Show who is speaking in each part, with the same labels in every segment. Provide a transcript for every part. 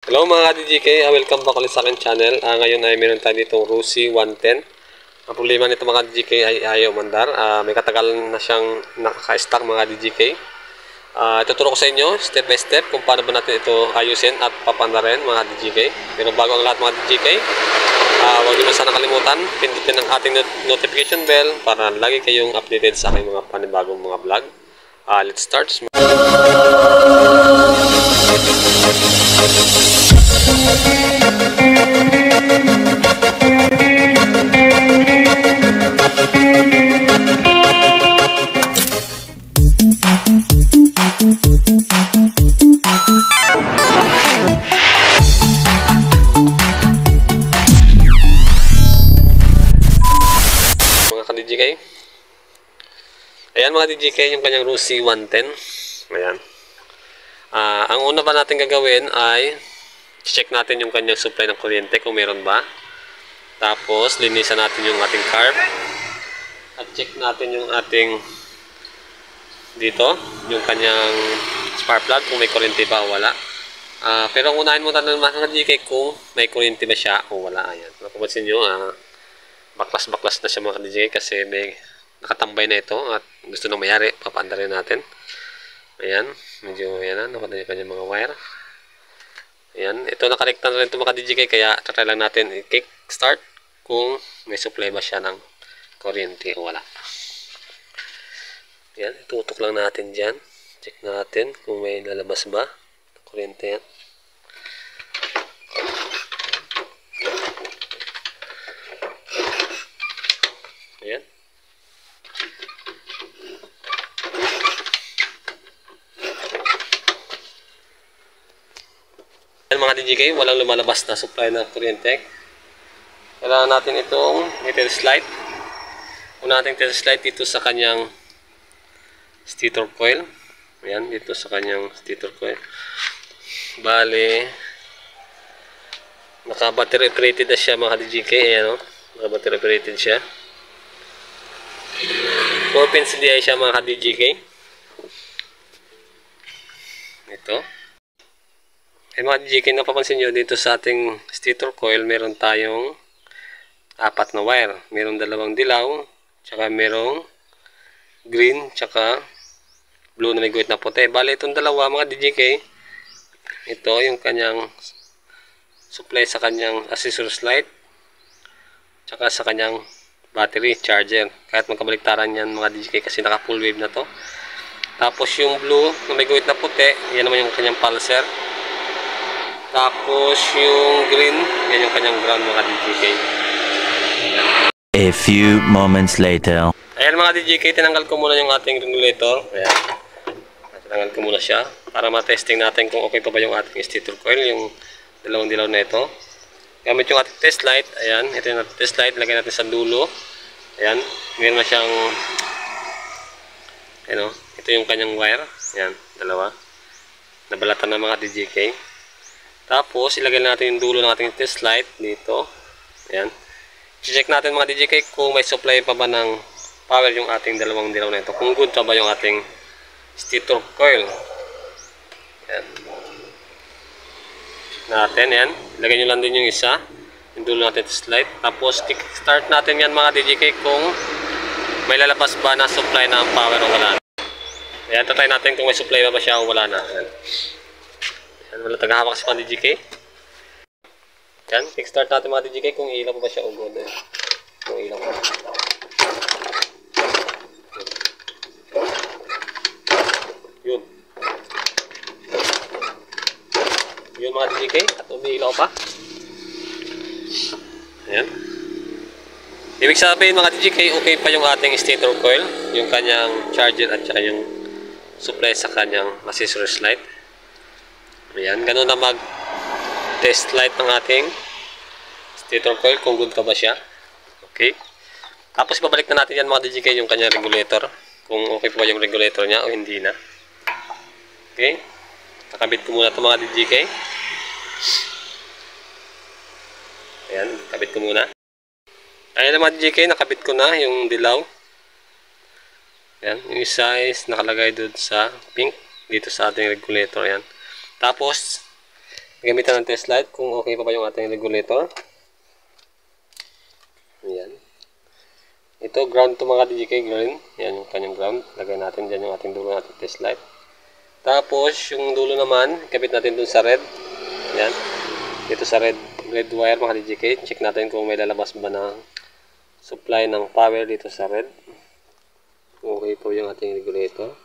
Speaker 1: Hello mga ka-DJK, welcome back ulit sa akin channel. Ngayon ay meron tayo ditong Rusi 110. Ang problema nito mga ka-DJK ay ayaw mandar. May katagalan na siyang nakaka-stack mga ka-DJK. Ituturo ko sa inyo step by step kung paano ba natin ito ayusin at papandarin mga ka-DJK. Pero bago ang lahat mga ka-DJK, huwag niyo sana kalimutan, pindutin ang ating notification bell para lagi kayong updated sa aking mga panibagong mga vlog. Let's start. Mga ka-DJK, ayan mga DJK, yung kanyang Rusi 110. Ayan. Ang una pa natin gagawin ay check natin yung kanyang supply ng kuryente kung meron ba. Tapos linisan natin yung ating carb. At check natin yung ating dito, yung kanyang spark plug kung may kuryente ba o wala. Pero unahin mo tayo mga DJK kung may kuryente ba siya o wala. Ayan. Napapansin nyo, baklas-baklas na siya mga DJK kasi may nakatambay na ito at gusto nang mayari, papaandarin natin. Ayan, medyo yan na, nakatay yung kanyang mga wire. Ayan, ito nakarekta na rin ito mga DJK, kaya tatry lang natin i-kick start kung may supply ba siya ng kuryente o wala. Ayan, itutok lang natin dyan. Check natin kung may lalabas ba kuryente yan. Ayan. Ayan mga DJK, walang lumalabas na supply na kuryente. Kailangan natin itong test light. Una natin test light dito sa kanyang stator coil. Ayan, dito sa kanyang stator coil. Bale, naka-battery operated na siya mga DJK. Ayan o, naka-battery operated siya. 4-pin CDI siya mga DJK. Ito. Eh mga DJK, napapansin nyo dito sa ating stator coil, meron tayong 4 na wire. Meron 2 dilaw, tsaka merong green, tsaka blue na may guhit na puti. Bale, itong dalawa mga DJK, ito yung kanyang supply sa kanyang accessories light, tsaka sa kanyang battery charger. Kahit magkabaliktaran yan mga DJK kasi naka full wave na to. Tapos yung blue na may guhit na puti, yan naman yung kanyang pulser. Tapos yung green, yan yung kanyang ground mga DJK.
Speaker 2: A few moments later.
Speaker 1: Ayan mga DJK, tinanggal ko muna yung ating regulator. Ayan. Tinanggal ko muna siya para matesting natin kung okay pa ba yung ating stator coil, yung dalawang dilaw na ito. Gamit yung ating test light. Ayan, ito yung ating test light. Lagay natin sa dulo. Ayan, meron na siyang ano, ito yung kanyang wire. Ayan, dalawa. Nabalatan na mga DJK. Tapos, ilagay natin yung dulo ng ating test light dito. Ayan. I-check natin mga DJK kung may supply pa ba ng power yung ating dalawang dilaw na ito. Kung good pa ba yung ating stator coil. Ayan. Check natin. Ayan. Ilagay nyo lang din yung isa. Yung dulo natin test light. Tapos, start natin yan mga DJK kung may lalabas ba na supply ng power o wala na. Ayan. Tatry natin kung may supply ba siya o wala na. Ayan. Ayan, wala tagahawak sa mga DJK. Ayan, kickstart natin mga DJK kung ilaw pa ba siya o good. Kung ilaw pa. Yun. Yun mga DJK, at umiilaw pa. Ayan. Ibig sabihin mga DJK, okay pa yung ating stator coil, yung kanyang charger at saka yung supply sa kanyang accessories light. Ayan, ganun na mag-test light ng ating stator coil kung good pa ba siya. Okay. Tapos babalik na natin yan mga DJK yung kanyang regulator. Kung okay pa ba yung regulator niya o hindi na. Okay. Nakabit ko muna ito mga DJK. Ayan, nakabit ko muna. Ayan mga DJK, nakabit ko na yung dilaw. Ayan, yung isa is nakalagay doon sa pink. Dito sa ating regulator. Ayan. Tapos, Gamitan ng test light kung okay pa ba yung ating regulator. Ayan. Ito, ground to mga DJK, green. Yan yung kanyang ground. Lagay natin dyan yung ating dulo natin test light. Tapos, yung dulo naman, kabit natin dun sa red. Yan. Dito sa red wire mga DJK. Check natin kung may lalabas ba na supply ng power dito sa red. Okay po yung ating regulator.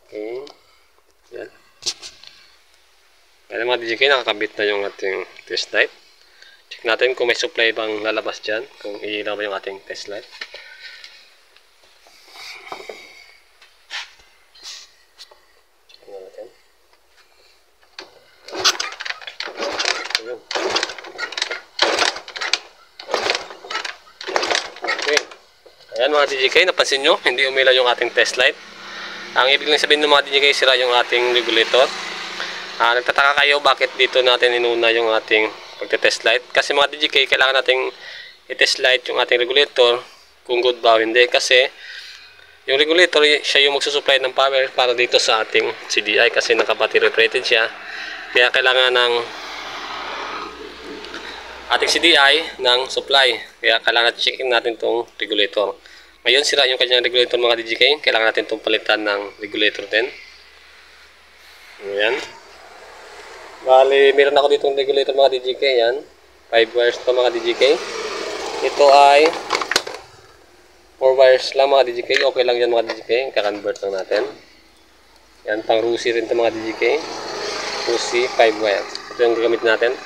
Speaker 1: Okay. Yan. Kaya mga DJK, nakakabit na yung ating test light. Check natin kung may supply bang lalabas dyan. Kung iilaw ba yung ating test light. Check natin. Ayun. Okay. Ayan mga DJK, napansin nyo, hindi umilaw yung ating test light. Ang ibig lang sabihin ng mga DJK, sira yung ating regulator. Nagtataka kayo bakit dito natin inuna yung ating pagte-test light. Kasi mga DJK, kailangan nating i-test light yung ating regulator kung good ba o hindi. Kasi yung regulator, siya yung magsusupply ng power para dito sa ating CDI kasi naka-battery operated siya. Kaya kailangan ng ating CDI ng supply. Kaya kailangan checkin natin itong regulator. Ngayon, sira yung kanyang regulator mga DJK. Kailangan natin itong palitan ng regulator din. Ayan. Bali, meron ako ditong regulator mga DJK. Yan. 5 wires to mga DJK. Ito ay 4 wires lang mga DJK. Okay lang yan mga DJK. Kakonvert lang natin. Yan. Pang Rusi rin to mga DJK. Rusi 5 wires. Ito yung gagamit natin.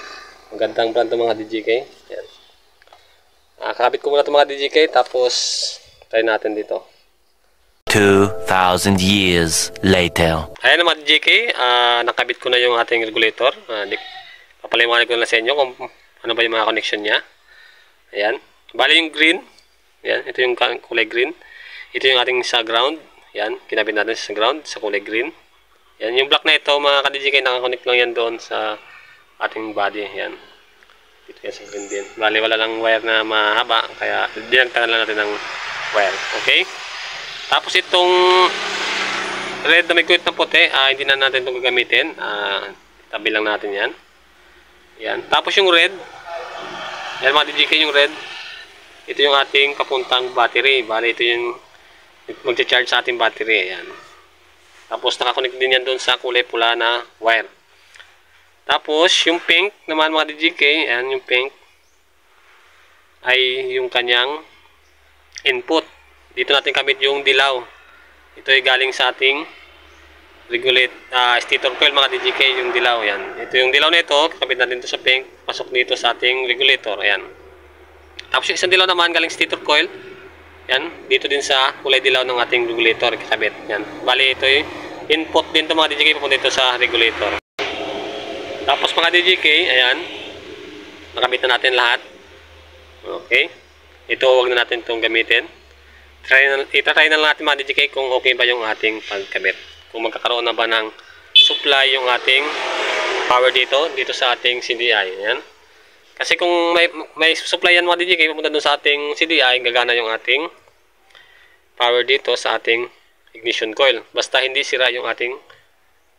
Speaker 1: Magandang brand to mga DJK. Yan. Kakabit ko muna ito mga DJK. Tapos, try natin dito.
Speaker 2: 2,000 years later.
Speaker 1: Ayan naman DJK, nakabit ko na yung ating regulator. Papaliwanag ko na sa inyo kung ano ba yung mga connection niya. Ayan. Bali yung green. Ayan, ito yung kulay green. Ito yung ating sa ground. Ayan, kinabit natin sa ground, sa kulay green. Ayan, yung black na ito, mga ka-DJK, nakakonect lang yan doon sa ating body. Ayan. Ito yan sa green din. Bali, wala lang wire na mahaba, kaya dinagtagan lang natin ng wire. Okay? Tapos itong red na may kuwit ng puti, hindi na natin itong gagamitin. Tabi lang natin yan. Yan. Tapos yung red, yan mga DJK yung red. Ito yung ating papuntang battery. Bali ito yung mag-charge sa ating battery. Yan. Tapos nakakonect din yan doon sa kulay pula na wire. Tapos yung pink naman mga DJK, yan yung pink, ay yung kanyang input. Dito natin kabit yung dilaw. Ito ay galing sa ating stator coil mga DJK, yung dilaw. Yan. Ito yung dilaw na ito, kabit natin ito sa pink, pasok dito sa ating regulator. Ayan. Tapos yung isang dilaw naman galing stator coil. Yan. Dito din sa kulay dilaw ng ating regulator, kabit. Yan. Bali ito yung input din ito mga DJK, papunta dito sa regulator. Tapos mga DJK, ayan. Nakabit na natin lahat. Okay. Ito, huwag na natin itong gamitin. Itatry na lang natin mga DJK kung okay ba yung ating pagkabit. Kung magkakaroon na ba ng supply yung ating power dito sa ating CDI. Ayan. Kasi kung may supply yan mga DJK, pupunta dun sa ating CDI, gagana yung ating power dito sa ating ignition coil. Basta hindi sira yung ating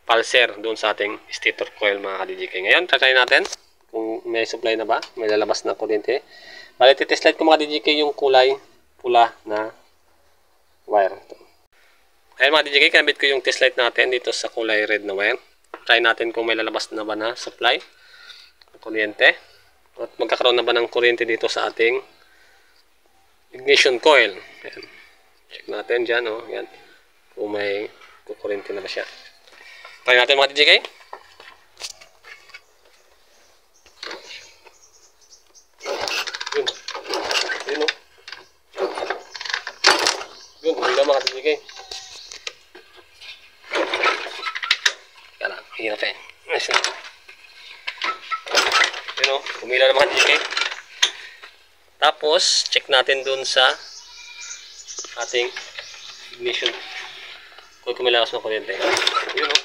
Speaker 1: pulser doon sa ating stator coil mga DJK. Ngayon, try natin kung may supply na ba, may lalabas na kuryente. Bali, titest light ko mga DJK yung kulay pula na wire. Ayan mga DJK, kinabit ko yung test light natin dito sa kulay red na wire. Try natin kung may lalabas na ba na supply kuryente. At magkakaroon na ba ng kuryente dito sa ating ignition coil. Ayan. Check natin dyan. Oh. Ayan. Kung may kuryente na ba siya. Try natin mga DJK. Yun. Yun o. Yun, umilaw mga DJK. Kaya lang, hirap eh. Nice na. Yun o, umilaw na mga DJK. Tapos, check natin dun sa ating ignition. Kung kumilakas ng kuryente. Yun o.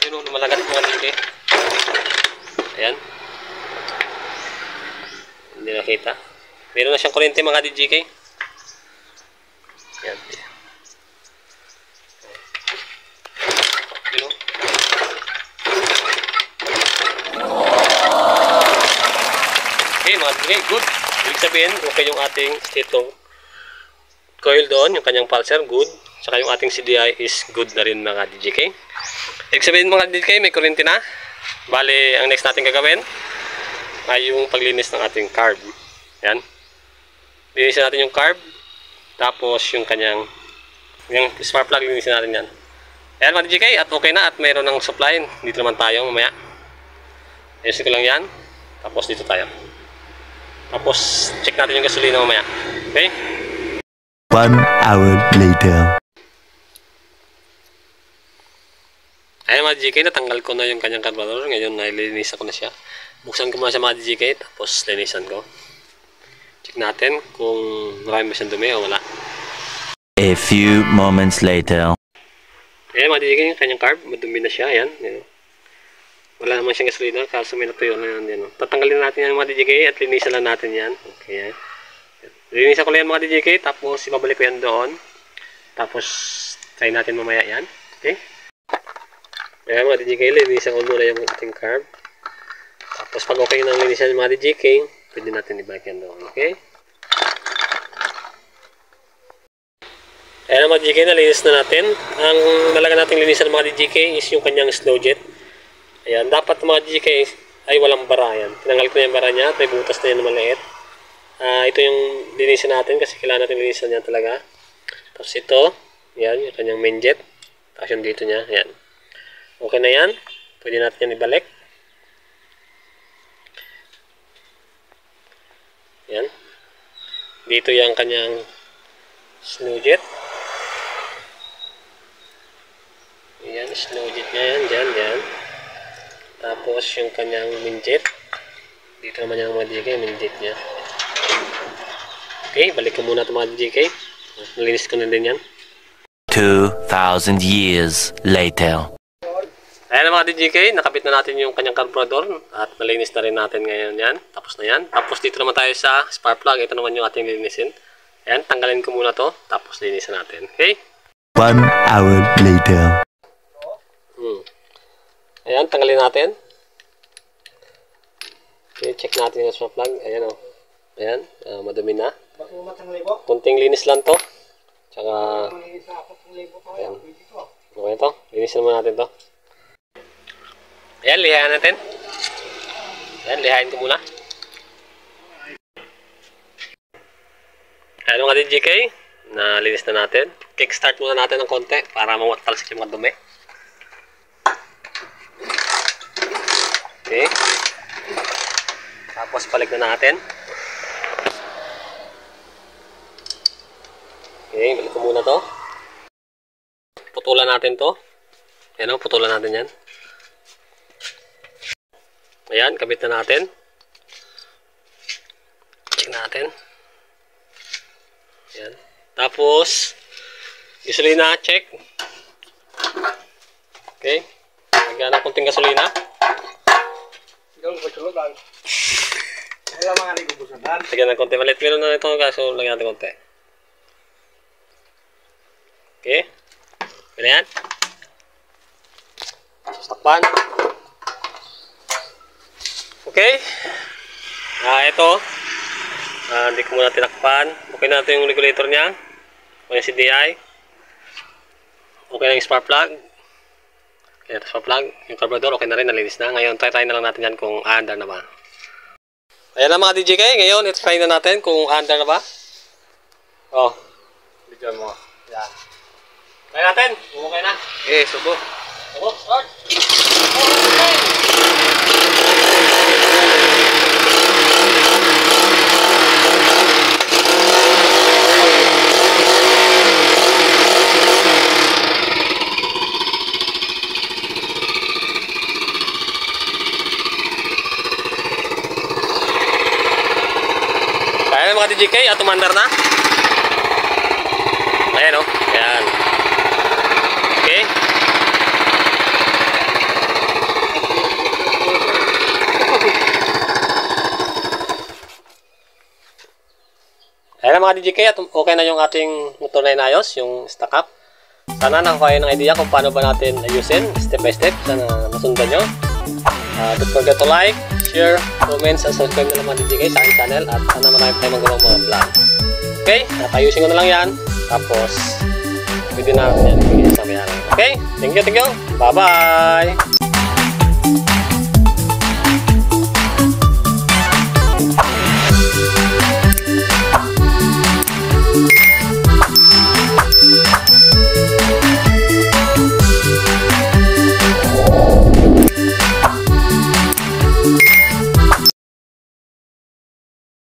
Speaker 1: Yun o, lumalagat mga DJK. Ayan. Hindi nakita. Meron na siyang kuryente mga DJK. Yan. Yun o. Okay, mga DJ, good. Ibig sabihin, okay yung ating stator coil doon, yung kanyang pulser, good. Saka yung ating CDI is good na rin mga DJK. Ibig sabihin mga DJK, may kuryente na. Bale, ang next natin gagawin ay yung paglinis ng ating carb. Yan. Linisin natin yung carb. Tapos yung kanyang yung spark plug, linisin natin yan. Ayan mga DJK, at okay na at mayroon ng supply. Dito naman tayo mamaya. Ayusin ko lang yan. Tapos dito tayo. Tapos check natin yung gasolina mamaya. Okay?
Speaker 2: 1 hour later.
Speaker 1: Ayan mga DJK, natanggal ko na yung kanyang carburetor. Ngayon nilinisan ko na siya. Buksan ko muna siya mga DJK, tapos linisan ko. Check natin kung marami ba siyang dumi o wala.
Speaker 2: A few moments later.
Speaker 1: Ayan mga DJK, yung kanyang carb, madumi na siya. Ayan. Wala naman siyang gasolina, kaso may natuyo na yan. Tatanggalin natin yan mga DJK at linisan lang natin yan. Okay. Linisan ko lang yan mga DJK, tapos ibabalik ko yan doon. Tapos try natin mamaya yan. Okay. Ayan mga DJK, linisan ko muna yung ating carb. Tapos pag okay na linisan yung mga DJK, pwede natin ibalik yan doon. Okay? Ayan mga DJK, nalinis na natin. Ang nalaga natin linisan ng mga DJK is yung kanyang slow jet. Ayan, dapat mga DJK ay walang bara yan. Tinanggal ko na yung bara niya at may butas na yan na maliit. Ito yung linisan natin kasi kailangan natin linisan yan talaga. Tapos ito, yan, yung kanyang main jet. Tapos yung dito niya, yan. Okay na yan. Pwede natin yan ibalik. Yan. Dito yung kanyang slow jet. Yan, slow jet niya yan. Dyan, yan. Tapos yung kanyang main jet. Dito naman yung mga DJK, main jet niya. Okay, balik ko muna ito mga DJK. Nalinis ko na din yan.
Speaker 2: 2,000 years later.
Speaker 1: Ayan mga DJK, nakabit na natin yung kanyang carburetor at nalinis na rin natin ngayon yan. Tapos na yan. Tapos dito naman tayo sa spark plug. Ito naman yung ating linisin. Ayan, tanggalin ko muna to. Tapos linisin natin. Okay?
Speaker 2: 1 hour later.
Speaker 1: Ayan, tanggalin natin. Okay, check natin yung spark plug. Ayan o. Ayan, madumi na. Kunting linis lang to. Tsaka, ayan. Okay to. Linisin naman natin to. Ayan, lihayan natin. Ayan, lihayan ko muna. Ayan mga DJK, nalinis na natin. Kickstart muna natin ng konti para matalsik yung mga dumi. Okay. Tapos balik na natin. Okay, balik ko muna to. Putulan natin to. Ayan o, putulan natin yan. Ayan, kabit na natin. Check natin. Ayan. Tapos, gasolina, check. Okay. Lagyan ng kunting gasolina. Lagyan ng konti. Malit meron na ito, kaso lagyan natin konti. Okay. Ganyan. Takpan. Okay. Ito. Hindi ko muna tinakpan. Okay na ito yung regulator niya. Okay yung CDI. Okay na yung spark plug. Okay na spark plug. Yung carburetor okay na rin. Nalinis na. Ngayon, try na lang natin yan kung aandar na ba. Ayan na mga DJK. Ngayon, try na natin kung aandar na ba. Oh. Bigyan mo. Yan. Try natin. Okay na. Okay, subo. Subo. Start. Okay. Ayan mga DJK, at umandar na. Ayan o. Ayan. Okay. Ayan mga DJK, at okay na yung ating motor na inayos, yung stock up. Sana nakakuha kayo ng idea kung paano ba natin ayusin step by step. Sana masundan nyo. Don't forget to like, share, comments, at subscribe na naman din guys sa aking channel at sana marami tayo magawang mga vlog. Okay? At ayusin ko na lang yan. Tapos, pwede na natin yan ibigay sa mayari. Okay? Thank you. Bye-bye!